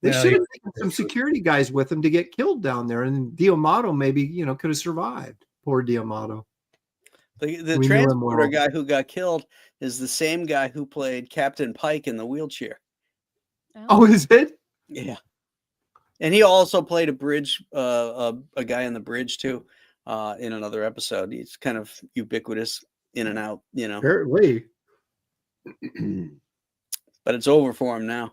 They should have taken some security guys with him to get killed down there, and D'Amato maybe could have survived. Poor D'Amato. The transporter guy who got killed is the same guy who played Captain Pike in The Wheelchair. Oh, is it? Yeah. And he also played a bridge, a guy on the bridge too, in another episode. He's kind of ubiquitous in and out, Apparently. But it's over for him now.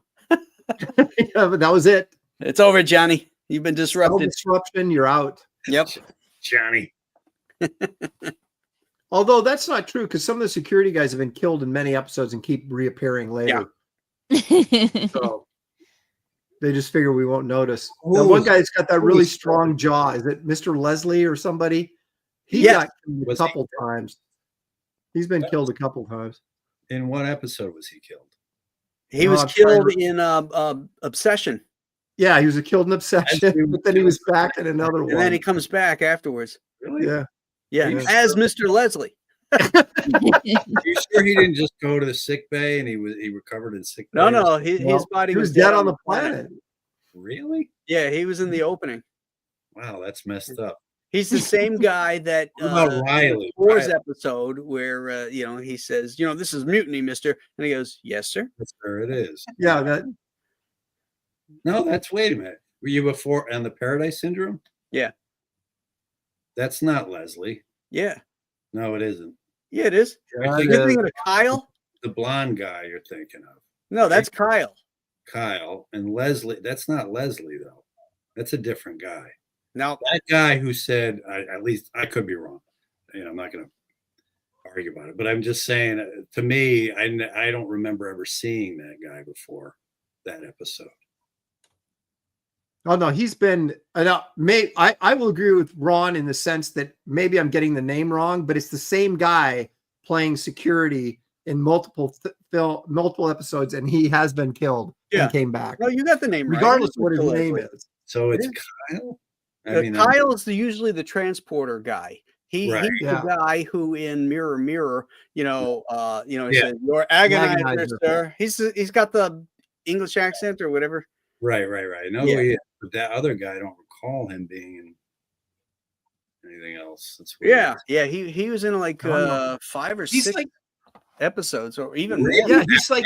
Yeah, but that was it. It's over, Johnny. You've been disrupted. No disruption, you're out. Yep. Johnny. Although that's not true, because some of the security guys have been killed in many episodes and keep reappearing later. Yeah. So they just figure we won't notice. Now, one guy's got that really strong jaw. Is it Mr. Leslie or somebody? He got killed a couple times. He's been killed a couple times. In what episode was he killed? He was killed in Obsession. Yeah, he was killed in Obsession, but then he was back in another one. And then he comes back afterwards. Really? Yeah. Yeah, as Mr. Leslie. Are you sure he didn't just go to the sick bay and he recovered in sick bay? No, his body was dead on the planet. Really? Yeah, he was in the opening. Wow, that's messed up. He's the same guy that Riley Wars episode where he says, this is mutiny, mister. And he goes, yes, sir. Yes, sir, it is. Yeah, wait a minute. Were you before on the Paradise Syndrome? Yeah. That's not Leslie. Yeah. No, it isn't. Yeah, it is. You're thinking of Kyle? The blonde guy you're thinking of. No, that's Kyle. Kyle and Leslie. That's not Leslie, though. That's a different guy. Now, that guy who said, at least I could be wrong. I'm not going to argue about it, but I'm just saying, to me, I don't remember ever seeing that guy before that episode. Oh no, he's been. I will agree with Ron in the sense that maybe I'm getting the name wrong, but it's the same guy playing security in multiple episodes, and he has been killed and came back. No, you got the name regardless right. of what his name is. So it's Kyle. Kyle is usually the transporter guy. He's the guy who in Mirror Mirror, he says, "You're agonizer, sir." He's got the English accent or whatever. Right. No, he is. But that other guy, I don't recall him being in anything else. That's weird. Yeah. He was in like 5 or 6 episodes, or even more. Yeah, he's like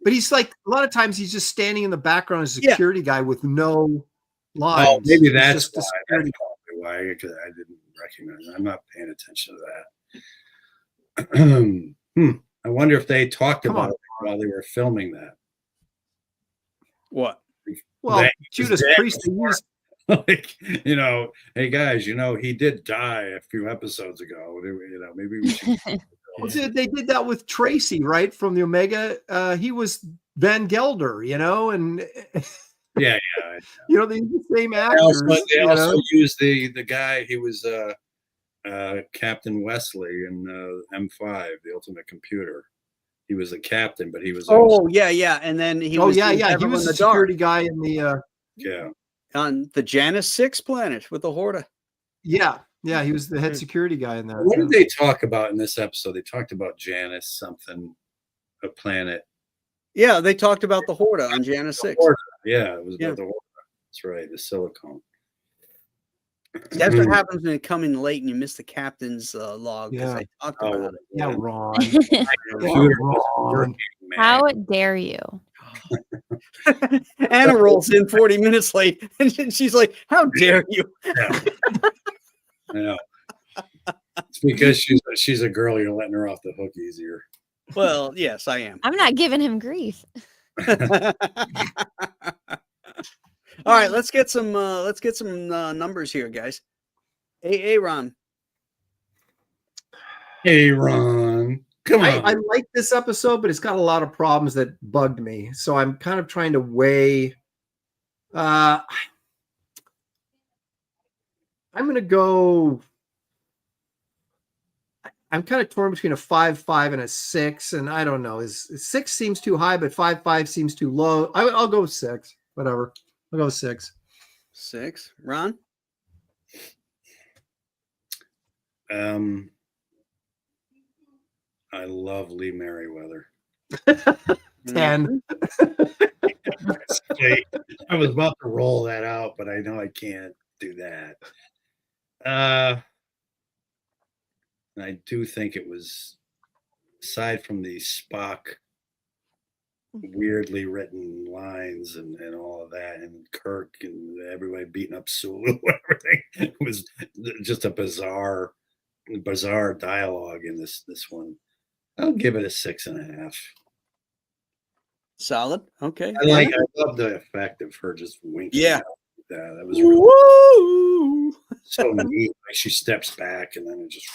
but he's like a lot of times he's just standing in the background as a security guy with no lines. Oh, maybe that's why. Because I didn't recognize it. I'm not paying attention to that. I wonder if they talked about it while they were filming that. What? Well, That- Judas that Priest, they used Like, hey guys, he did die a few episodes ago. Maybe we should. Well, they did that with Tracy, right? From the Omega. He was Van Gelder, and Yeah. they use the same They actors. also used the guy. He was Captain Wesley in M5, the Ultimate Computer. He was a captain, but he was Oh yeah, and then he was. He Devil was in the the dark security guy in the. on the Janus 6 planet with the Horta. Yeah, he was the head security guy in that. What did they talk about in this episode? They talked about Janus something, a planet. Yeah, they talked about the Horta on Janus 6. Yeah, it was about the Horta. That's right, the silicone. That's what happens when you come in late and you miss the captain's log because I talked about it. Yeah, Ron. Ron. How dare you? Anna rolls in 40 minutes late and she's like, how dare you? Yeah. It's because she's a girl, you're letting her off the hook easier. Well, yes, I am. I'm not giving him grief. All right, let's get some numbers here, guys. Hey, Ron. Hey, Ron. Come on. I like this episode, but it's got a lot of problems that bugged me. So I'm kind of trying to weigh. I'm going to go. I'm kind of torn between a 5.5 and a 6, and I don't know. 6 seems too high, but 5.5 seems too low. I'll go 6. Whatever. I'll go 6. 6. Ron? I love Lee Merriweather. 10. I was about to roll that out, but I know I can't do that. And I do think it was, aside from the Spock weirdly written lines and all of that, and Kirk and everybody beating up Sulu, everything, it was just a bizarre dialogue in this one. I'll give it a 6.5. Solid. Okay. I love the effect of her just winking. Yeah. That was really so neat. Like she steps back and then it just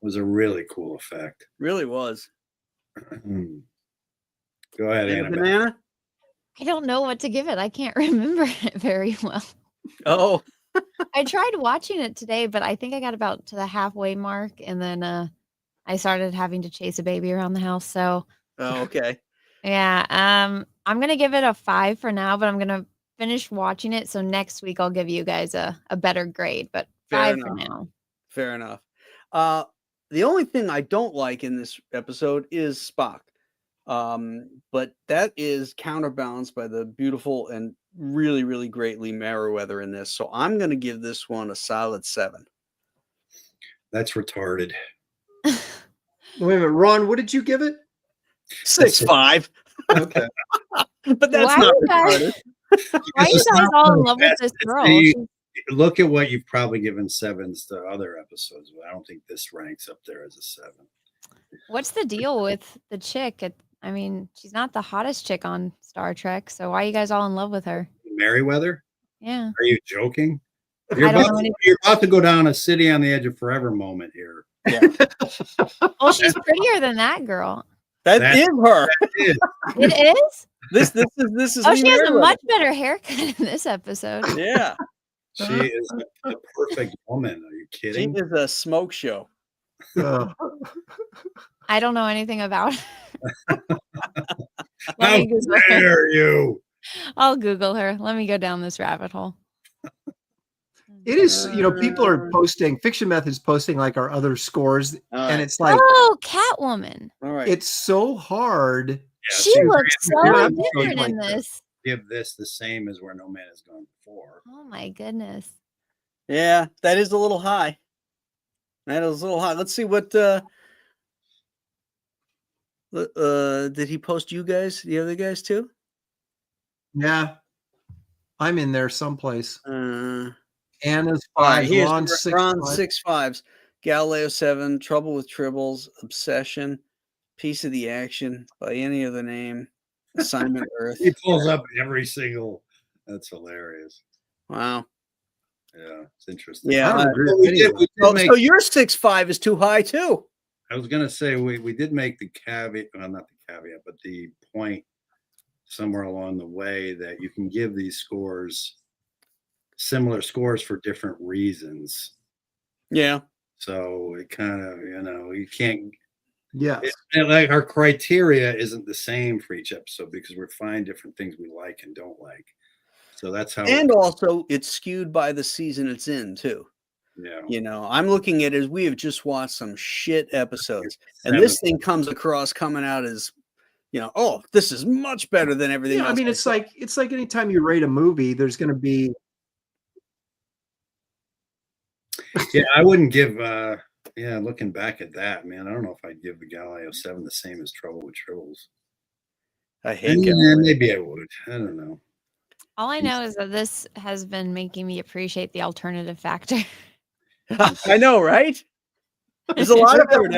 was a really cool effect. Really was. Go ahead, Anna. Banana? I don't know what to give it. I can't remember it very well. Oh. I tried watching it today, but I think I got about to the halfway mark, and then I started having to chase a baby around the house. So, okay. Yeah, I'm gonna give it a 5 for now, but I'm gonna finish watching it. So next week I'll give you guys a better grade, but 5 for now. Fair enough. The only thing I don't like in this episode is Spock. But that is counterbalanced by the beautiful and really, really great Lee Merriweather in this. So I'm going to give this one a solid 7. That's retarded. Wait a minute, Ron, what did you give it? 6.5. Okay. But that's not retarded. Why are you guys all in love with this girl? Look at what you've probably given 7s to other episodes, but I don't think this ranks up there as a 7. What's the deal with the chick? I mean, she's not the hottest chick on Star Trek, so why are you guys all in love with her? Merriweather? Yeah. Are you joking? You're about to go down a city on the edge of forever moment here. Yeah. Well, she's prettier than that girl. That is her. It is? This is Oh, Lee she has a Merriweather. much better haircut in this episode. Yeah. She is the perfect woman. Are you She kidding? is a smoke show. I don't know anything about her. How dare you? I'll Google her. Let me go down this rabbit hole. It is, people are posting, Fiction Methods posting like our other scores, and it's like, oh, Catwoman. All right. it's so hard. Yeah, She see, looks so Yeah, different like in this. give this the same as Where No Man Has Gone Before. Oh my goodness. Yeah, that is a little high. Let's see what did he post you guys, the other guys too? Yeah. I'm in there someplace. Anna's All right, 5, here's Ron's 6. Ron 6.5s. Galileo 7, Trouble with Tribbles, Obsession, Piece of the Action by any other name. Assignment Earth. He pulls up every single. That's hilarious. Wow. Yeah, it's interesting. Yeah. I don't agree Well, with we any of did So, make. so your 6'5" is too high too. I was gonna say we did make the caveat, well, not the caveat, but the point somewhere along the way that you can give these scores similar scores for different reasons. Yeah. So it kind of, you can't. Yes. Like our criteria isn't the same for each episode because we find different things we like and don't like. So that's how. And also, it's skewed by the season it's in too. Yeah. I'm looking at it as we have just watched some shit episodes, and 7. this thing comes across coming out as, oh, this is much better than everything Yeah, else. I mean, it's like anytime you rate a movie, there's going to be. Yeah, I wouldn't give. Looking back at that, man, I don't know if I'd give the Galileo 7 the same as Trouble with Tribbles. I hate maybe I would. I don't know. All I know is that this has been making me appreciate the alternative factor. I know, right? There's a lot of third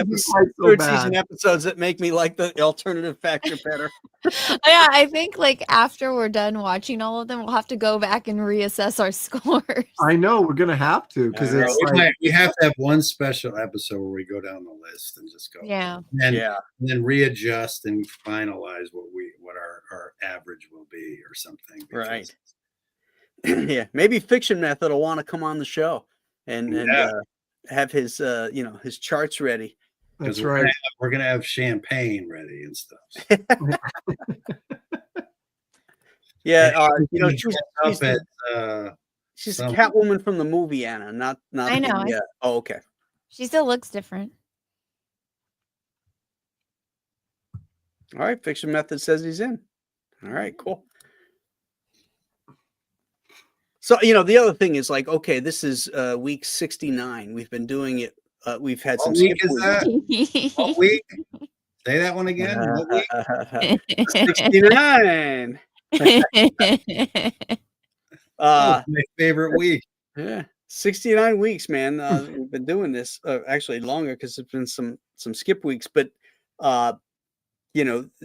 so season episodes that make me like the alternative factor better. Yeah, I think like after we're done watching all of them, we'll have to go back and reassess our scores. I know we're going to have to because it's we have to have one special episode where we go down the list and just go. Yeah. And then readjust and finalize what our average will be or something. Right. Yeah. Maybe Fiction Method will want to come on the show and have his his charts ready. That's right. We're gonna have champagne ready and stuff. Yeah, she's some- Catwoman from the movie, Anna. Not. I know. Yeah. Oh, okay. She still looks different. All right. Fiction Method says he's in. All right. Cool. So the other thing is like, okay, this is week 69. We've been doing it. We've had some skip weeks. What week? Say that one again. What week? 69. My favorite week. Yeah, 69 weeks, man. We've been doing this actually longer because there's been some skip weeks, but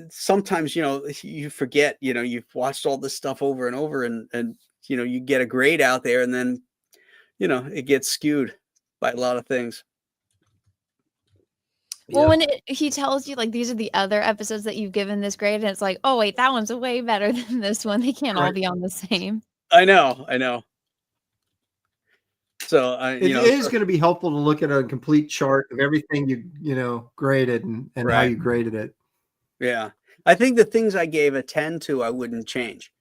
sometimes you forget. You've watched all this stuff over and over, and you get a grade out there, and then it gets skewed by a lot of things. Well, when he tells you like these are the other episodes that you've given this grade, and it's like, oh wait, that one's way better than this one. They can't all be on the same. I know. So it is going to be helpful to look at a complete chart of everything you graded and how you graded it. Yeah, I think the things I gave a 10 to, I wouldn't change.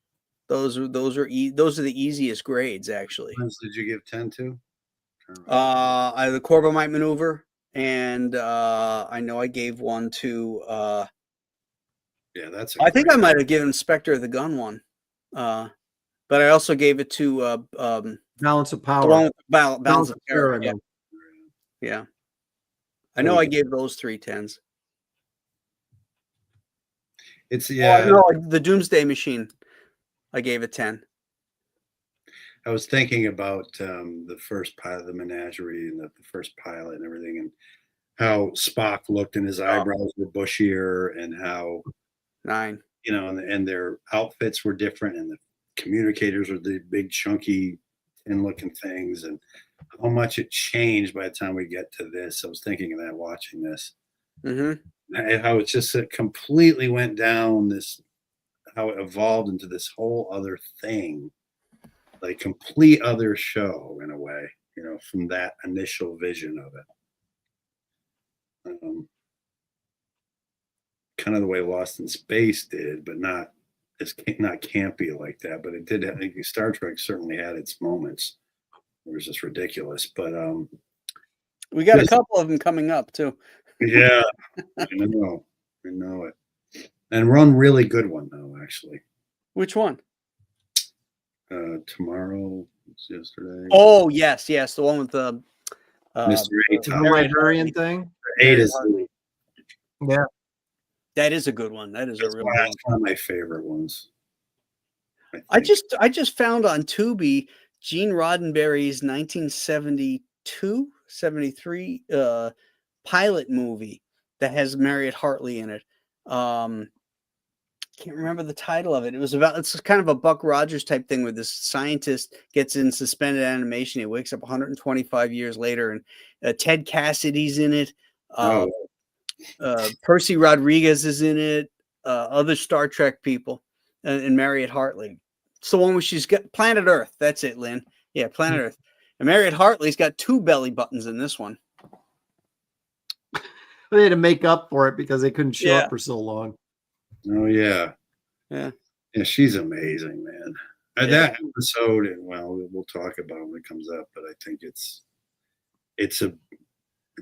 Those are the easiest grades actually. What did you give 10 to? The Corbomite maneuver. And I know I gave one to. I think I might have given Spectre of the Gun one, but I also gave it to Balance of Power. The one with Balance of Power. Yeah. Yeah, I know I gave those 3 10s. It's the Doomsday Machine. I gave it 10. I was thinking about the first pilot, the Menagerie, and the first pilot and everything, and how Spock looked and his eyebrows were bushier, and how 9, and their outfits were different, and the communicators were the big chunky tin-looking things, and how much it changed by the time we get to this. I was thinking of that watching this, and how it just completely went down this, how it evolved into this whole other thing. Like complete other show in a way, from that initial vision of it. Kind of the way Lost in Space did, but not campy like that. But it did. I think Star Trek certainly had its moments. It was just ridiculous. But we got a couple of them coming up too. Yeah, I know it. And one really good one though, actually. Which one? Tomorrow, yesterday. Oh yes, the one with the Mr. The librarian thing. 8 is that is a good one. That is a real one of my favorite ones. I just found on Tubi Gene Roddenberry's 1972-73 pilot movie that has Marriott Hartley in it. Can't remember the title of it. It's kind of a Buck Rogers type thing where this scientist gets in suspended animation. He wakes up 125 years later, and Ted Cassidy's in it. Percy Rodriguez is in it. Other Star Trek people, and Marriott Hartley. It's the one where she's got Planet Earth. That's it, Lynn. Yeah, Planet Earth. And Marriott Hartley's got 2 belly buttons in this one. They had to make up for it because they couldn't show up for so long. Oh yeah. Yeah. Yeah, she's amazing, man. That episode, and we'll talk about it when it comes up, but I think it's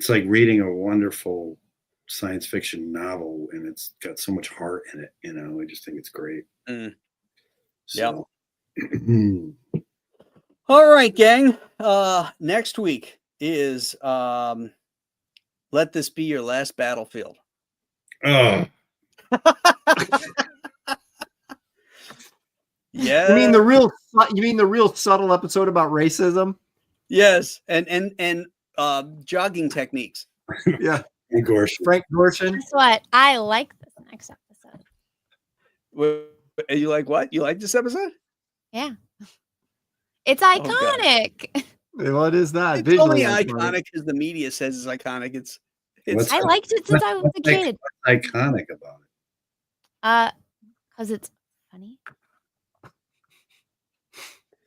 like reading a wonderful science fiction novel, and it's got so much heart in it. I just think it's great. So. All right, gang. Next week is Let This Be Your Last Battlefield. Oh. Yeah. You mean the real subtle episode about racism? Yes, and jogging techniques. Yeah. Frank Gorshin. Guess what? I like this next episode. You like what? You like this episode? Yeah. It's iconic. What is that? It's only iconic because the media says it's iconic. I liked it since I was a kid. What's iconic about it? Because it's funny.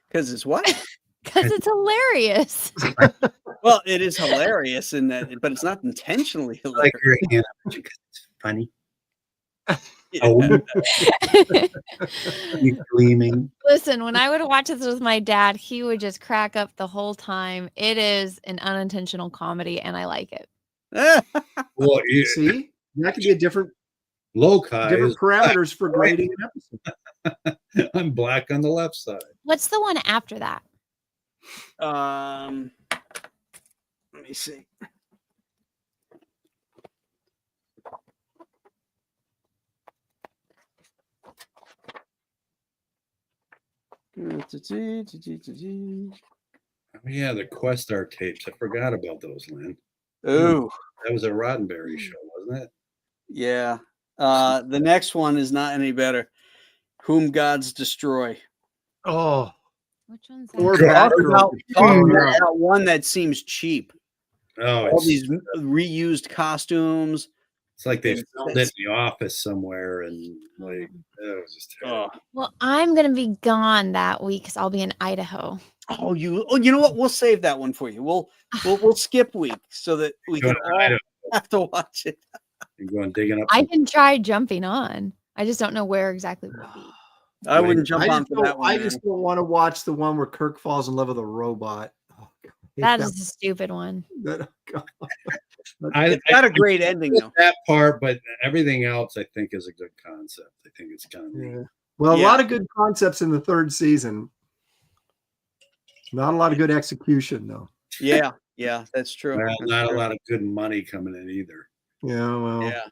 Because it's what? Because it's hilarious. Well, it is hilarious in that, but it's not intentionally hilarious. Like your hand, because it's funny. You gleaming. Listen, when I would watch this with my dad, he would just crack up the whole time. It is an unintentional comedy, and I like it. Well, see, that could be a different different parameters for grading an episode. I'm black on the left side. What's the one after that? Let me see. Oh, yeah, the Questar tapes. I forgot about those, Lynn. Ooh. That was a Roddenberry show, wasn't it? Yeah. The next one is not any better. Whom Gods Destroy. Oh. Which one's that? That one that seems cheap. Oh, all these reused costumes. It's like they filmed it in the office somewhere, and like it was just terrible. Well, I'm gonna be gone that week because I'll be in Idaho. Oh, you know what? We'll save that one for you. We'll skip week so that we can all have to watch it. You're going digging up. I can try jumping on. I just don't know where exactly it would be. I wouldn't jump on for that one. I just don't want to watch the one where Kirk falls in love with a robot. Oh, that is a stupid one. It's got a great ending though. That part, but everything else I think is a good concept. I think it's kind of neat. Well, a lot of good concepts in the third season. Not a lot of good execution though. Yeah, that's true. Well, that's not true. a lot of good money coming in either. Yeah, well. Yeah.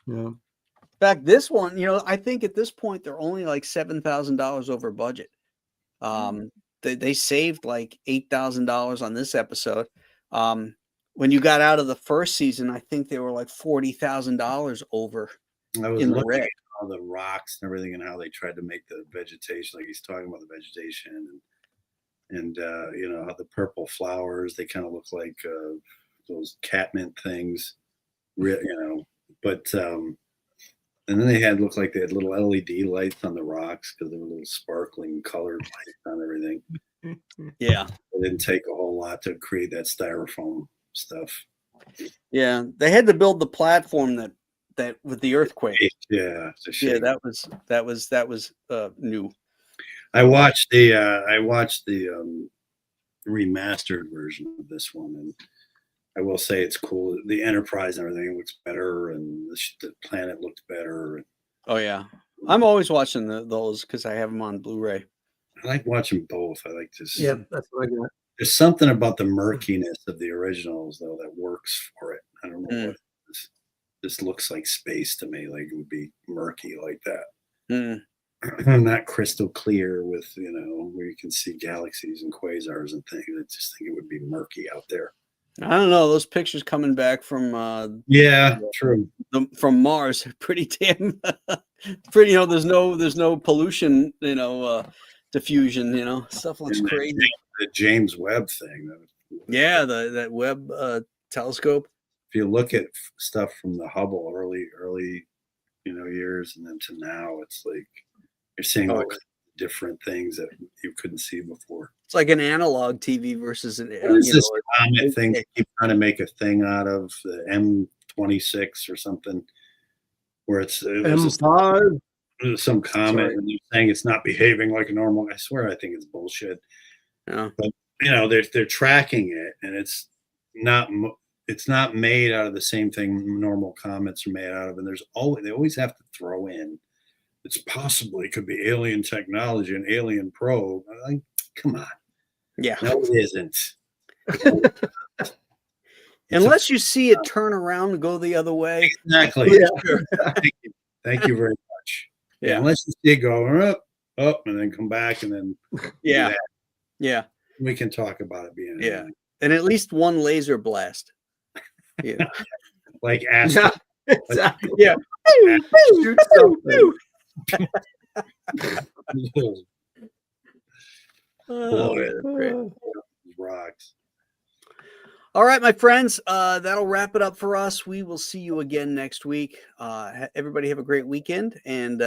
In fact, this one, I think at this point they're only like $7,000 over budget. They saved like $8,000 on this episode. When you got out of the first season, I think they were like $40,000 over. I was in the looking red. at all the rocks and everything, and how they tried to make the vegetation, like he's talking about the vegetation, and how the purple flowers, they kind of look like those catmint things, but. And then looked like they had little LED lights on the rocks because they were little sparkling colored lights on everything. Yeah. It didn't take a whole lot to create that styrofoam stuff. Yeah. They had to build the platform that with the earthquake. Yeah. That was new. I watched the remastered version of this one, and I will say it's cool. The Enterprise and everything looks better, and the planet looked better. Oh yeah, I'm always watching those because I have them on Blu-ray. I like watching both. I like this. Yeah, that's what I got. There's something about the murkiness of the originals though that works for it. I don't know what this looks like space to me. Like it would be murky like that. Not crystal clear with where you can see galaxies and quasars and things. I just think it would be murky out there. I don't know. Those pictures coming back from Yeah, true. from Mars are pretty damn pretty. There's no pollution. Diffusion. Stuff looks And crazy. the James Webb thing. Yeah, that Webb telescope. If you look at stuff from the Hubble early years and then to now, it's like you're seeing all kinds of different things that you couldn't see before. It's like an analog TV versus an. This comet thing they keep trying to make a thing out of, the M26 or something, where it's M5. some comet and they're saying it's not behaving like a normal. I swear, I think it's bullshit. Yeah. But they're tracking it, and it's not made out of the same thing normal comets are made out of. And they always have to throw in it's possibly could be alien technology, an alien probe. I'm like, come on. Yeah. No, it isn't. Unless you see it turn around and go the other way. Exactly. Yeah. Thank you very much. Yeah. Unless you see it go up and then come back and then yeah. Yeah. We can talk about it being and at least one laser blast. Yeah. Like acid. Yeah, exactly. Yeah. Shoot something. Great. Rocks. All right, my friends, that'll wrap it up for us. We will see you again next week. Everybody have a great weekend, and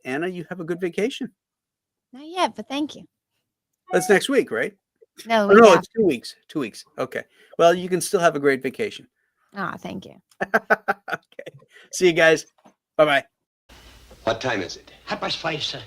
Anna, you have a good vacation. Not yet, but thank you. That's next week, right? No, It's 2 weeks. 2 weeks. Okay. Well, you can still have a great vacation. Thank you. Okay. See you guys. Bye-bye. What time is it? 5:30, sir.